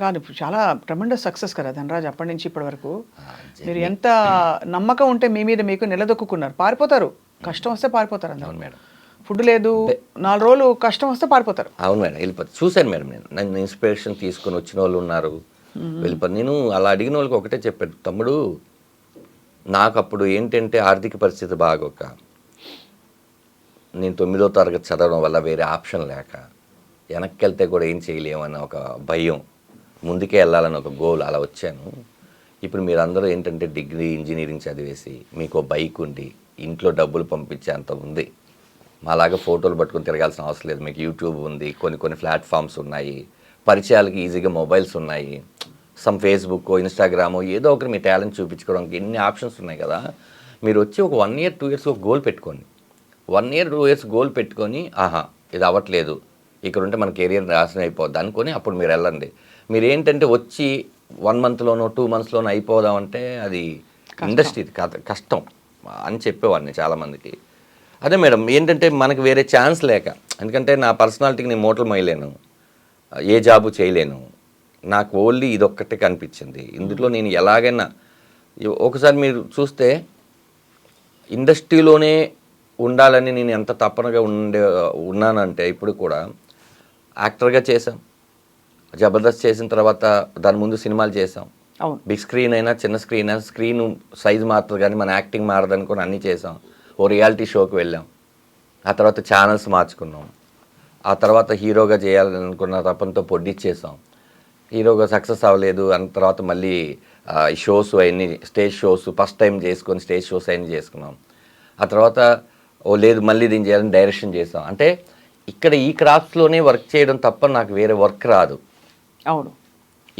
కాదు చాలా tremendous success కదా ధనరాజ్ అప్పటి నుంచి ఇప్పటి వరకు. మీరు జర్నీ. ఎంత నమ్మకం ఉంటే మీ మీద మీకు నిలదొక్కున్నారు. పారిపోతారు, కష్టం వస్తే పారిపోతారు అందరూ. అవును మేడం. ఫుడ్ లేదు 4 రోజులు కష్టం వస్తే పారిపోతారు. అవును మేడం, వెళ్ళిపోతుంది. చూశాను మేడం, నేను నన్ను ఇన్స్పిరేషన్ తీసుకొని వచ్చిన వాళ్ళు ఉన్నారు, వెళ్ళిపోయి. నేను అలా అడిగిన వాళ్ళకి ఒకటే చెప్పాను, తమ్ముడు నాకు అప్పుడు ఏంటంటే ఆర్థిక పరిస్థితి బాగోక, నేను 9వ తరగతి చదవడం వల్ల వేరే ఆప్షన్ లేక, వెనక్కి వెళ్తే కూడా ఏం చేయలేమన్న ఒక భయం, ముందుకే వెళ్ళాలని ఒక గోల్, అలా వచ్చాను. ఇప్పుడు మీరందరూ ఏంటంటే డిగ్రీ ఇంజనీరింగ్ చదివేసి మీకు బైక్ ఉండి ఇంట్లో డబ్బులు పంపించే అంత ఉంది. మాలాగా ఫోటోలు పట్టుకొని తిరగాల్సిన అవసరం లేదు. మీకు యూట్యూబ్ ఉంది, కొన్ని ప్లాట్ఫామ్స్ ఉన్నాయి, పరిచయాలకి ఈజీగా మొబైల్స్ ఉన్నాయి, సమ్ ఫేస్బుక్, ఇన్స్టాగ్రామ్, ఏదో ఒకటి మీ టాలెంట్ చూపించుకోవడానికి ఎన్ని ఆప్షన్స్ ఉన్నాయి కదా. మీరు వచ్చి ఒక 1 year 2 years ఒక గోల్ పెట్టుకోండి. 1 year 2 years గోల్ పెట్టుకొని, ఆహా ఇది అవ్వట్లేదు, ఇక్కడ ఉంటే మన కెరియర్ నాశనం అయిపోద్ది అనుకొని అప్పుడు మీరు వెళ్ళండి. మీరు ఏంటంటే వచ్చి 1 monthలోనో 2 monthsలోనో అయిపోదామంటే అది ఇండస్ట్రీ కష్టం అని చెప్పేవాడిని చాలామందికి. అదే మేడం, ఏంటంటే మనకు వేరే ఛాన్స్ లేక, ఎందుకంటే నా పర్సనాలిటీకి నేను మూటలు మొయ్యలేను, ఏ జాబు చేయలేను, నాకు ఓన్లీ ఇదొక్కటే కనిపించింది. ఇందులో నేను ఎలాగైనా, ఒకసారి మీరు చూస్తే ఇండస్ట్రీలోనే ఉండాలని నేను ఎంత తపనగా ఉన్నానంటే, ఇప్పుడు కూడా యాక్టర్గా చేశాం, జబర్దస్త్ చేసిన తర్వాత దాని ముందు సినిమాలు చేసాం, బిగ్ స్క్రీన్ అయినా చిన్న స్క్రీన్ అయినా స్క్రీన్ సైజ్ మారుతుంది కానీ మన యాక్టింగ్ మారదనుకొని అన్నీ చేసాం. ఓ రియాలిటీ షోకి వెళ్ళాం, ఆ తర్వాత ఛానల్స్ మార్చుకున్నాం, ఆ తర్వాత హీరోగా చేయాలనుకున్న తపంతో పొడ్డిచ్చేసాం, హీరోగా సక్సెస్ అవ్వలేదు అన్న తర్వాత మళ్ళీ షోస్ అవన్నీ స్టేజ్ షోస్ ఫస్ట్ టైం చేసుకొని స్టేజ్ షోస్ అవన్నీ చేసుకున్నాం. ఆ తర్వాత ఓ లేదు మళ్ళీ దీన్ని చేయాలని డైరెక్షన్ చేసాం. అంటే ఇక్కడ ఈ క్రాఫ్ట్స్లోనే వర్క్ చేయడం తప్ప నాకు వేరే వర్క్ రాదు. అవును,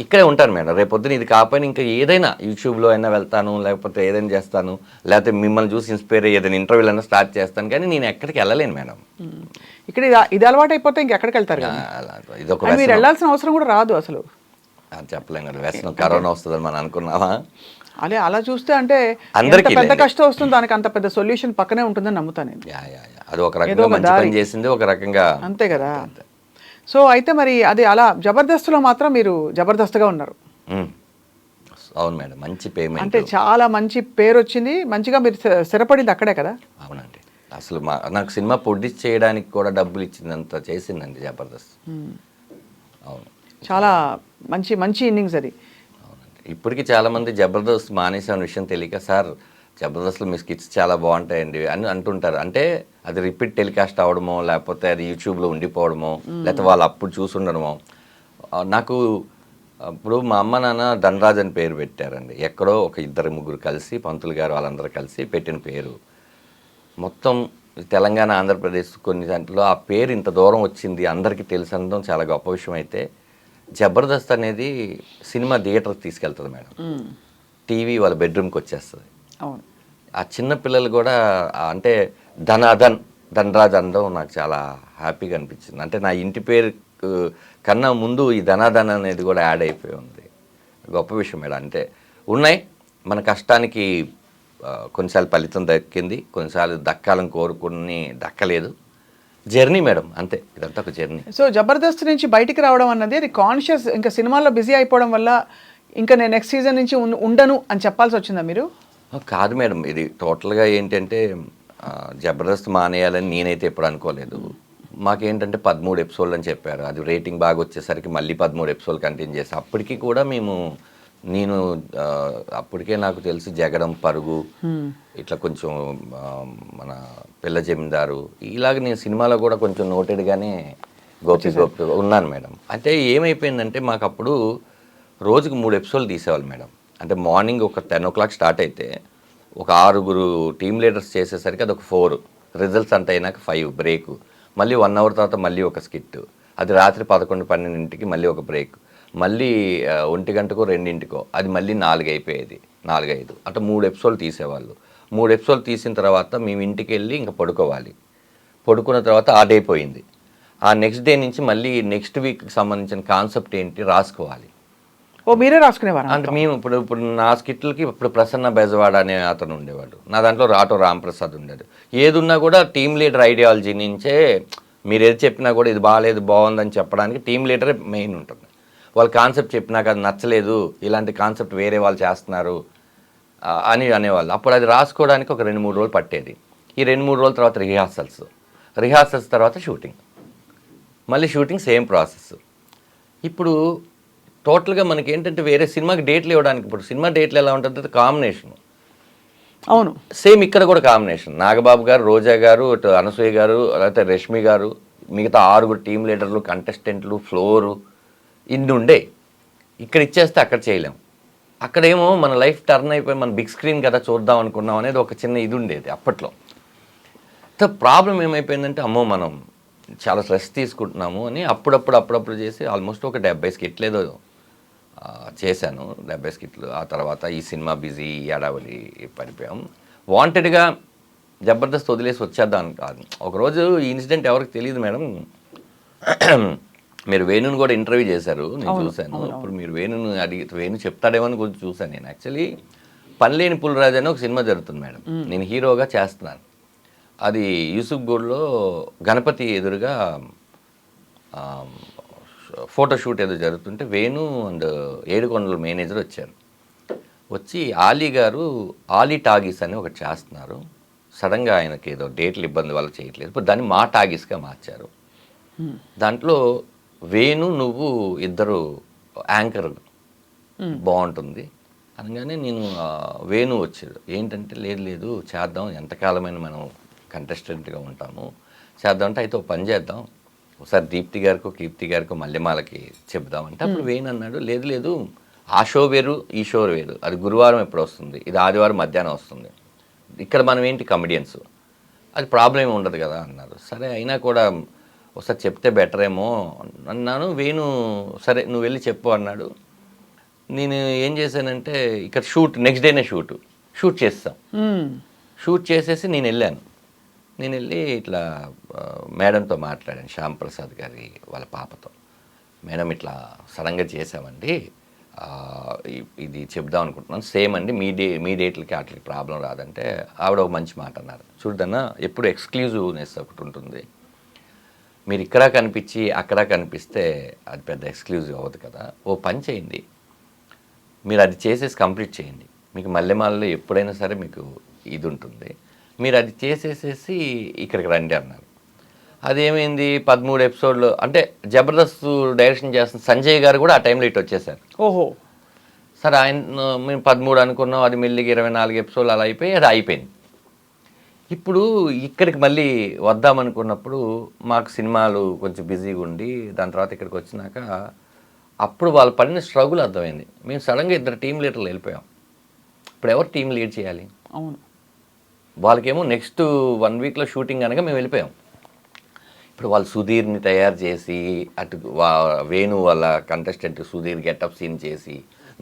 ఇక్కడే ఉంటాను మేడం. రేపొద్దున ఇది కాకపోయినా ఇంకా ఏదైనా యూట్యూబ్లో అయినా వెళ్తాను, లేకపోతే ఏదైనా చేస్తాను, లేకపోతే మిమ్మల్ని చూసి ఇన్స్పైర్ అయ్యి ఏదైనా ఇంటర్వ్యూలు అయినా స్టార్ట్ చేస్తాను, కానీ నేను ఎక్కడికి వెళ్ళలేను మేడం. ఇక్కడ ఇది అలవాటు అయిపోతే ఇంకెక్కడికి వెళ్తారు కదా. ఇదొక మీరు వ్యసనం. వెళ్ళాల్సిన అవసరం కూడా రాదు అసలు. అది చెప్పలేం కదా, వ్యసనం. కరోనా వస్తుందని మనం అనుకున్నావా? అదే అలా చూస్తే అంటే అందరికీ ఎంత పెద్ద కష్టం వస్తుంది దానికి అంత పెద్ద సొల్యూషన్ పక్కనే ఉంటుందని నమ్ముతాను నేను. అది ఒక రకంగా మంచి పని చేసింది, ఒక రకంగా అంతే కదా. సో అయితే మరి అది అలా జబర్దస్త్లో మాత్రం మీరు జబర్దస్త్గా ఉన్నారు. అవును మేడం, మంచి పేమెంట్, అంటే చాలా మంచి పేరు వచ్చింది, మంచిగా మీరు స్థిరపడింది అక్కడే కదా. అవునండి, అసలు నాకు సినిమా ప్రొడ్యూస్ చేయడానికి కూడా డబ్బులు ఇచ్చిందంత చేసిందండి జబర్దస్త్. అవును, చాలా మంచి మంచి ఇన్నింగ్స్ అది. అవునండి, ఇప్పటికీ చాలామంది జబర్దస్త్ మానేసిన విషయం తెలియక, సార్ జబర్దస్త్లో మీ స్కిట్స్ చాలా బాగుంటాయండి అని అంటుంటారు. అంటే అది రిపీట్ టెలికాస్ట్ అవ్వడమో, లేకపోతే అది యూట్యూబ్లో ఉండిపోవడమో, లేకపోతే వాళ్ళు అప్పుడు చూసుండడమో. నాకు ఇప్పుడు మా అమ్మ నాన్న ధనరాజ్ అని పేరు పెట్టారండి. ఎక్కడో ఒక 2-3 కలిసి, పంతులు గారు వాళ్ళందరూ కలిసి పెట్టిన పేరు. మొత్తం తెలంగాణ, ఆంధ్రప్రదేశ్ కొన్ని దాంట్లో ఆ పేరు ఇంత దూరం వచ్చింది అందరికీ తెలిసి అనడం చాలా గొప్ప విషయం. అయితే జబర్దస్త్ అనేది సినిమా థియేటర్కి తీసుకెళ్తుంది మేడం, టీవీ వాళ్ళ బెడ్రూమ్కి వచ్చేస్తుంది. అవును, ఆ చిన్న పిల్లలు కూడా అంటే ధనరాజ్ అనడం నాకు చాలా హ్యాపీగా అనిపించింది. అంటే నా ఇంటి పేరు కన్నా ముందు ఈ ధనాధన్ అనేది కూడా యాడ్ అయిపోయి ఉంది. గొప్ప విషయం మేడం. అంటే ఉన్నాయి, మన కష్టానికి కొన్నిసార్లు ఫలితం దక్కింది, కొన్నిసార్లు దక్కాలని కోరుకుని దక్కలేదు. జర్నీ మేడం, అంతే, ఇదంతా ఒక జర్నీ. సో జబర్దస్త్ నుంచి బయటికి రావడం అన్నది అది కాన్షియస్, ఇంకా సినిమాల్లో బిజీ అయిపోవడం వల్ల ఇంకా నేను నెక్స్ట్ సీజన్ నుంచి ఉండను అని చెప్పాల్సి వచ్చిందా మీరు? కాదు మేడం, ఇది టోటల్గా ఏంటంటే జబర్దస్త్ మానేయాలని నేనైతే ఎప్పుడు అనుకోలేదు. మాకేంటంటే 13 ఎపిసోడ్లు అని చెప్పారు. అది రేటింగ్ బాగా వచ్చేసరికి మళ్ళీ 13 ఎపిసోడ్లు కంటిన్యూ చేస్తాం. అప్పటికి కూడా నేను అప్పటికే నాకు తెలిసి జగడం, పరుగు, ఇట్లా కొంచెం మన పిల్ల జమీందారు, ఇలాగ నేను సినిమాలో కూడా కొంచెం నోటెడ్గానే గోపి ఉన్నాను మేడం. అంటే ఏమైపోయిందంటే మాకు అప్పుడు రోజుకు 3 ఎపిసోడ్లు తీసేవాళ్ళు మేడం. అంటే మార్నింగ్ ఒక 10 o'clock స్టార్ట్ అయితే ఒక 6 టీమ్ లీడర్స్ చేసేసరికి అది ఒక 4, రిజల్ట్స్ అంతా అయినాక 5 బ్రేక్, మళ్ళీ 1 hour తర్వాత మళ్ళీ ఒక స్కిట్, అది రాత్రి 11-12కి మళ్ళీ ఒక బ్రేక్, మళ్ళీ 1 గంటకో 2ంటికో అది మళ్ళీ 4 అయిపోయేది, 4-5 అట్లా 3 ఎపిసోడ్లు తీసేవాళ్ళు. 3 ఎపిసోడ్లు తీసిన తర్వాత మేము ఇంటికి వెళ్ళి ఇంకా పడుకోవాలి. పడుకున్న తర్వాత ఆ డే పోయింది. ఆ నెక్స్ట్ డే నుంచి మళ్ళీ నెక్స్ట్ వీక్కి సంబంధించిన కాన్సెప్ట్ ఏంటి రాసుకోవాలి. ఓ మీరే రాసుకునేవారు? అంటే మేము ఇప్పుడు నా స్కిట్లకి ఇప్పుడు ప్రసన్న బెజవాడ అనే అతను ఉండేవాడు, నా దాంట్లో రాటో రాంప్రసాద్ ఉండేది. ఏది ఉన్నా కూడా టీమ్ లీడర్ ఐడియాలజీ నుంచే, మీరు ఏది చెప్పినా కూడా ఇది బాగాలేదు బాగుందని చెప్పడానికి టీమ్ లీడరే మెయిన్ ఉంటుంది. వాళ్ళ కాన్సెప్ట్ చెప్పినాక అది నచ్చలేదు, ఇలాంటి కాన్సెప్ట్ వేరే వాళ్ళు చేస్తున్నారు అని అనేవాళ్ళు. అప్పుడు అది రాసుకోవడానికి ఒక 2-3 రోజులు పట్టేది. ఈ 2-3 రోజుల తర్వాత రిహార్సల్స్ తర్వాత షూటింగ్, మళ్ళీ షూటింగ్ సేమ్ ప్రాసెస్. ఇప్పుడు టోటల్గా మనకి ఏంటంటే వేరే సినిమాకి డేట్లు ఇవ్వడానికి, ఇప్పుడు సినిమా డేట్లు ఎలా ఉంటుంది కాంబినేషన్, అవును సేమ్ ఇక్కడ కూడా కాంబినేషన్. నాగబాబు గారు, రోజా గారు, ఇటు అనసూయ గారు, లేకపోతే రష్మి గారు, మిగతా 6 టీమ్ లీడర్లు, కంటెస్టెంట్లు, ఫ్లోరు, ఇన్ని ఉండే. ఇక్కడ ఇచ్చేస్తే అక్కడ చేయలేం. అక్కడేమో మన లైఫ్ టర్న్ అయిపోయి మన బిగ్ స్క్రీన్ కదా చూద్దాం అనుకున్నాం అనేది ఒక చిన్న ఇది ఉండేది అప్పట్లో. ప్రాబ్లం ఏమైపోయిందంటే అమ్మో మనం చాలా స్ట్రెస్ తీసుకుంటున్నాము అని అప్పుడప్పుడు చేసి ఆల్మోస్ట్ ఒక 70 స్కిట్లేదో చేశాను. 70 స్కిట్లు. ఆ తర్వాత ఈ సినిమా బిజీ ఎడావలి పడిపోయాం. వాంటెడ్గా జబర్దస్త్ వదిలేసి వచ్చేద్దాం కాదు. ఒకరోజు ఈ ఇన్సిడెంట్ ఎవరికి తెలియదు మేడం. మీరు వేణుని కూడా ఇంటర్వ్యూ చేశారు, నేను చూశాను. ఇప్పుడు మీరు వేణుని వేణు చెప్తాడేమో అని కొంచెం చూశాను. నేను యాక్చువల్లీ పనిలేని పులిరాజు అని ఒక సినిమా జరుగుతుంది మేడం, నేను హీరోగా చేస్తున్నాను. అది యూసుఫ్ గూడ్లో గణపతి ఎదురుగా ఫోటోషూట్ ఏదో జరుగుతుంటే వేణు అండ్ ఏడుకొండల మేనేజర్ వచ్చారు. వచ్చి ఆలీ గారు ఆలీ టాగీస్ అని ఒకటి చేస్తున్నారు, సడన్గా ఆయనకి ఏదో డేట్లు ఇబ్బంది వల్ల చేయట్లేదు, ఇప్పుడు దాన్ని మా టాగీస్గా మార్చారు. దాంట్లో వేణు నువ్వు ఇద్దరు యాంకర్ బాగుంటుంది అనగానే నేను వేణు వచ్చాడు. ఏంటంటే లేదు చేద్దాం, ఎంతకాలమైన మనం కంటెస్టెంట్గా ఉంటాము, చేద్దామంటే అయితే ఒక పని చేద్దాం, ఒకసారి దీప్తి గారికో కీర్తి గారికో మల్లెమాలకి చెప్దామంటే అప్పుడు వేణు అన్నాడు లేదు ఆ షో వేరు ఈ షో వేరు, అది గురువారం ఎప్పుడు వస్తుంది, ఇది ఆదివారం మధ్యాహ్నం వస్తుంది, ఇక్కడ మనం ఏంటి కమెడియన్స్, అది ప్రాబ్లం ఏమి ఉండదు కదా అన్నారు. సరే అయినా కూడా ఒకసారి చెప్తే బెటర్ ఏమో అన్నాను. వేణు సరే నువ్వు వెళ్ళి చెప్పు అన్నాడు. నేను ఏం చేశానంటే ఇక్కడ నెక్స్ట్ డేనే షూట్ చేస్తాం. షూట్ చేసేసి నేను వెళ్ళి ఇట్లా మేడంతో మాట్లాడాను, శ్యామ్ ప్రసాద్ గారి వాళ్ళ పాపతో. మేడం ఇట్లా సడన్గా చేసామండి, ఇది చెప్దాం అనుకుంటున్నాను, సేమ్ అండి మీ డేట్లకి వాటికి ప్రాబ్లం రాదంటే ఆవిడ ఒక మంచి మాట అన్నారు. చూడదన్నా ఎప్పుడు ఎక్స్క్లూజివ్నెస్ ఒకటి ఉంటుంది, మీరు ఇక్కడ కనిపించి అక్కడ కనిపిస్తే అది పెద్ద ఎక్స్క్లూజివ్ అవ్వదు కదా, ఓ పని చేయండి, మీరు అది చేసేసి కంప్లీట్ చేయండి, మీకు మల్లెమాలలో ఎప్పుడైనా సరే మీకు ఇది ఉంటుంది, మీరు అది చేసేసేసి ఇక్కడికి రండి అన్నారు. అదేమైంది 13 ఎపిసోడ్లు అంటే జబర్దస్త్ డైరెక్షన్ చేస్తున్న సంజయ్ గారు కూడా ఆ టైంలో ఇటు వచ్చేసారు. ఓహో సరే ఆయన మేము 13 అనుకున్నాం, అది మెల్లిగా 24 ఎపిసోడ్లు అలా అయిపోయి అది అయిపోయింది. ఇప్పుడు ఇక్కడికి మళ్ళీ వద్దామనుకున్నప్పుడు మాకు సినిమాలు కొంచెం బిజీగా ఉండి దాని తర్వాత ఇక్కడికి వచ్చినాక అప్పుడు వాళ్ళు పడిన స్ట్రగుల్ అర్థమైంది. మేము సడన్గా 2 టీమ్ లీడర్లు వెళ్ళిపోయాం. ఇప్పుడు ఎవరు టీం లీడ్ చేయాలి? అవును, వాళ్ళకేమో నెక్స్ట్ 1 వీక్లో షూటింగ్ అనగా మేము వెళ్ళిపోయాం. ఇప్పుడు వాళ్ళు సుధీర్ని తయారు చేసి అటు వేణు వాళ్ళ కంటెస్టెంట్ సుధీర్ గెటప్ సీన్ చేసి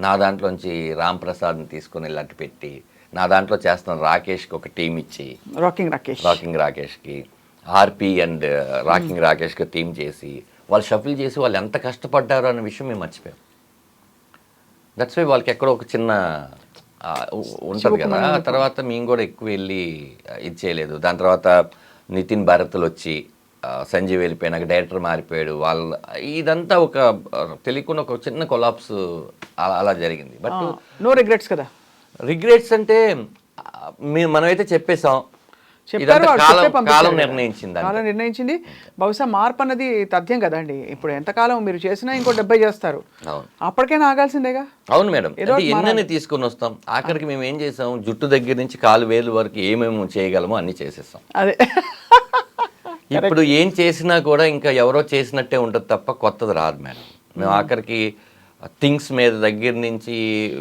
నా దాంట్లోంచి రామ్ ప్రసాద్ని తీసుకొని వెళ్ళి అటు పెట్టి నా దాంట్లో చేస్తున్న రాకేష్కి ఒక టీం ఇచ్చి రాకింగ్ రాకేష్కి ఆర్పి అండ్ రాకింగ్ రాకేష్కి టీం చేసి వాళ్ళు షఫిల్ చేసి వాళ్ళు ఎంత కష్టపడ్డారో అనే విషయం మేము మర్చిపోయాం. దట్స్ వై వాళ్ళకి ఎక్కడో ఒక చిన్న ఉంటుంది కదా. తర్వాత మేము కూడా ఎక్కువ వెళ్ళి ఇది చేయలేదు. దాని తర్వాత నితిన్ భారత్లు వచ్చి సంజీవ్ వెళ్ళిపోయినాక డైరెక్టర్ మారిపోయాడు. ఇదంతా ఒక తెలియకుండా ఒక చిన్న కొలాప్స్ అలా జరిగింది. బట్ నో రిగ్రెట్స్ కదా. రిగ్రెట్స్ అంటే మనమైతే చెప్పేసాం, కాలం నిర్ణయించింది. బహుశా మార్పు అన్నది తథ్యం కదండి. ఇప్పుడు ఎంతకాలం మీరు చేసినా ఇంకో 70 చేస్తారు, అప్పటికైనా ఆగాల్సిందేగా. అవును మేడం, ఎన్నని తీసుకొని వస్తాం. ఆఖరికి మేము ఏం చేసాం, జుట్టు దగ్గర నుంచి కాలు వేలు వరకు ఏమేమి చేయగలమో అన్ని చేసేస్తాం. అదే ఇప్పుడు ఏం చేసినా కూడా ఇంకా ఎవరో చేసినట్టే ఉంటుంది తప్ప కొత్తది రాదు మేడం. మేము ఆఖరికి థింగ్స్ మీద దగ్గర నుంచి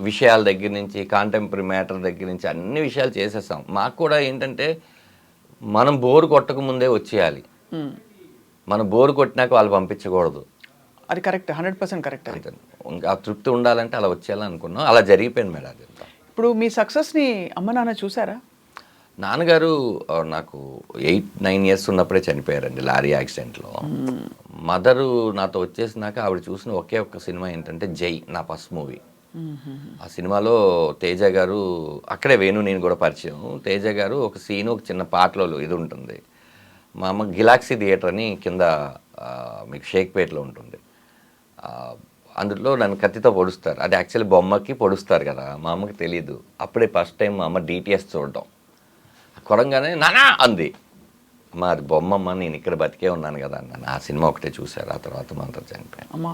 విషయాల దగ్గర నుంచి కాంటెంపరీ మ్యాటర్ దగ్గర నుంచి అన్ని విషయాలు చేసేస్తాం. మాకు కూడా ఏంటంటే మనం బోరు కొట్టక ముందే వచ్చేయాలి, మనం బోరు కొట్టినాక వాళ్ళు పంపించకూడదు. అది కరెక్ట్, 100% కరెక్ట్. ఇంకా తృప్తి ఉండాలంటే అలా వచ్చేయాలని అనుకున్నాం. అలా జరిగిపోయింది మేడం. అది ఇప్పుడు మీ సక్సెస్ని అమ్మ నాన్న చూసారా? నాన్నగారు నాకు 8-9 ఇయర్స్ ఉన్నప్పుడే చనిపోయారండి లారీ యాక్సిడెంట్లో. మదరు నాతో వచ్చేసినాక ఆవిడ చూసిన ఒకే ఒక్క సినిమా ఏంటంటే జై, నా ఫస్ట్ మూవీ. ఆ సినిమాలో తేజ గారు, అక్కడే వేణు నేను కూడా పరిచయం. తేజ గారు ఒక సీను ఒక చిన్న పాటలో ఇది ఉంటుంది. మా అమ్మ గిలాక్సీ థియేటర్ అని కింద మీకు షేక్పేట్లో ఉంటుంది, అందులో నన్ను కత్తితో పొడుస్తారు. అది యాక్చువల్లీ బొమ్మకి పొడుస్తారు కదా, మా అమ్మకి తెలీదు. అప్పుడే ఫస్ట్ టైం మా అమ్మ డిటిఎస్ చూడడం. కొరంగానే నానా అంది. అమ్మ అది బొమ్మమ్మ, నేను ఇక్కడ బతికే ఉన్నాను కదా అన్నాను. ఆ సినిమా ఒకటే చూశారు. ఆ తర్వాత మా అంతా చనిపోయాను. అమ్మ